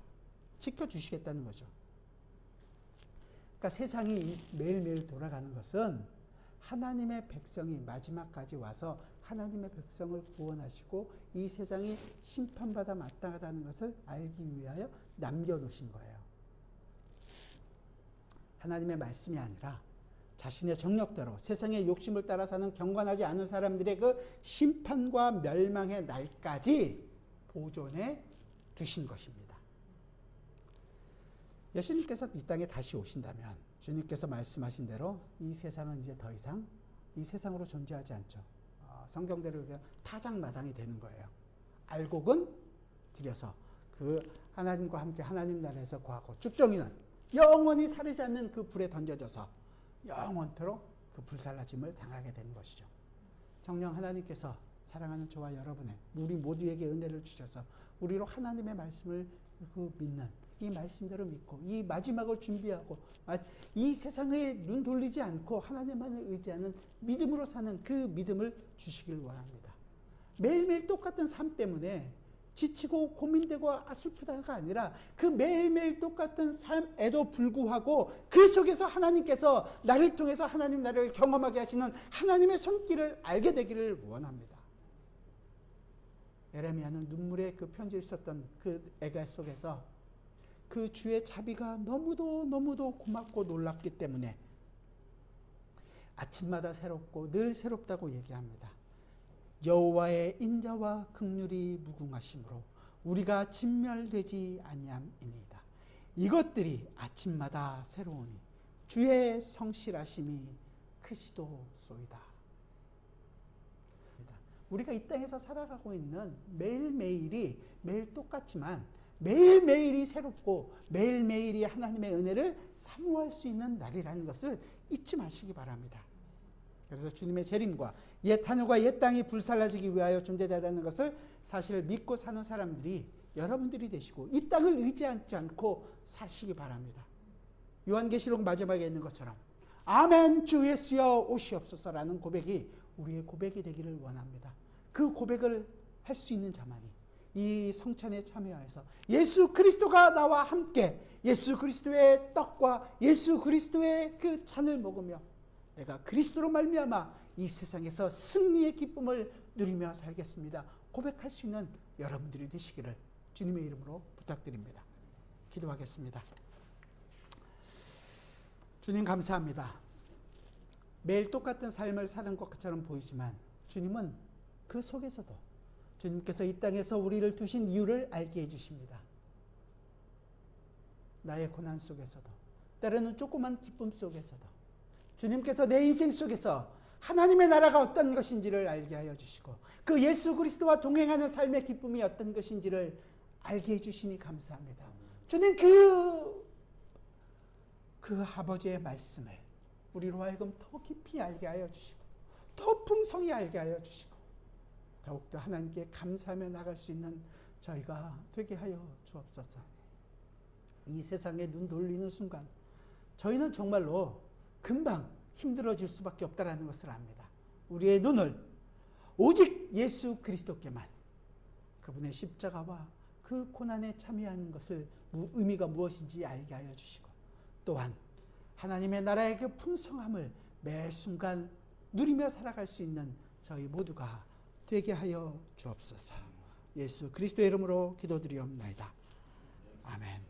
지켜주시겠다는 거죠. 그러니까 세상이 매일매일 돌아가는 것은 하나님의 백성이 마지막까지 와서 하나님의 백성을 구원하시고 이 세상이 심판받아 마땅하다는 것을 알기 위하여 남겨놓으신 거예요. 하나님의 말씀이 아니라 자신의 정력대로 세상의 욕심을 따라 사는 경건하지 않은 사람들의 그 심판과 멸망의 날까지 보존해 두신 것입니다. 예수님께서 이 땅에 다시 오신다면 주님께서 말씀하신 대로 이 세상은 이제 더 이상 이 세상으로 존재하지 않죠. 성경대로 타작마당이 되는 거예요. 알곡은 들여서 그 하나님과 함께 하나님 나라에서 거하고 쭉정이는 영원히 사르지 않는 그 불에 던져져서 영원토록 그 불살라짐을 당하게 되는 것이죠. 성령 하나님께서 사랑하는 저와 여러분의 우리 모두에게 은혜를 주셔서 우리로 하나님의 말씀을 믿는 이 말씀대로 믿고 이 마지막을 준비하고 이 세상에 눈 돌리지 않고 하나님만을 의지하는 믿음으로 사는 그 믿음을 주시길 원합니다. 매일매일 똑같은 삶 때문에 지치고 고민되고 슬프다가 아니라 그 매일매일 똑같은 삶에도 불구하고 그 속에서 하나님께서 나를 통해서 하나님 나를 경험하게 하시는 하나님의 손길을 알게 되기를 원합니다. 예레미야는 눈물의 그 편지를 썼던 그 애가 속에서 그 주의 자비가 너무도 고맙고 놀랍기 때문에 아침마다 새롭고 늘 새롭다고 얘기합니다. 여호와의 인자와 긍휼이 무궁하심으로 우리가 진멸되지 아니함이니이다. 이것들이 아침마다 새로우니 주의 성실하심이 크시도소이다. 우리가 이 땅에서 살아가고 있는 매일매일이 매일 똑같지만 매일매일이 새롭고 매일매일이 하나님의 은혜를 사모할 수 있는 날이라는 것을 잊지 마시기 바랍니다. 그래서 주님의 재림과 옛 하늘과 옛 땅이 불살라지기 위하여 존재되다는 것을 사실 믿고 사는 사람들이 여러분들이 되시고 이 땅을 의지하지 않고 사시기 바랍니다. 요한계시록 마지막에 있는 것처럼 아멘 주 예수여 오시옵소서라는 고백이 우리의 고백이 되기를 원합니다. 그 고백을 할 수 있는 자만이 이 성찬에 참여해서 예수 그리스도가 나와 함께 예수 그리스도의 떡과 예수 그리스도의 그 잔을 먹으며 내가 그리스도로 말미암아 이 세상에서 승리의 기쁨을 누리며 살겠습니다. 고백할 수 있는 여러분들이 되시기를 주님의 이름으로 부탁드립니다. 기도하겠습니다. 주님 감사합니다. 매일 똑같은 삶을 사는 것처럼 보이지만 주님은 그 속에서도 주님께서 이 땅에서 우리를 두신 이유를 알게 해주십니다. 나의 고난 속에서도 때로는 조그만 기쁨 속에서도 주님께서 내 인생 속에서 하나님의 나라가 어떤 것인지를 알게 하여 주시고 그 예수 그리스도와 동행하는 삶의 기쁨이 어떤 것인지를 알게 해주시니 감사합니다. 주님 그 아버지의 말씀을 우리로 하여금 더 깊이 알게 하여 주시고 더 풍성히 알게 하여 주시고 더욱더 하나님께 감사하며 나갈 수 있는 저희가 되게 하여 주옵소서. 이 세상에 눈 돌리는 순간 저희는 정말로 금방 힘들어질 수밖에 없다는 것을 압니다. 우리의 눈을 오직 예수 그리스도께만 그분의 십자가와 그 고난에 참여하는 것을 의미가 무엇인지 알게 하여 주시고 또한 하나님의 나라의 그 풍성함을 매 순간 누리며 살아갈 수 있는 저희 모두가 되게 하여 주옵소서. 예수 그리스도의 이름으로 기도드리옵나이다. 아멘.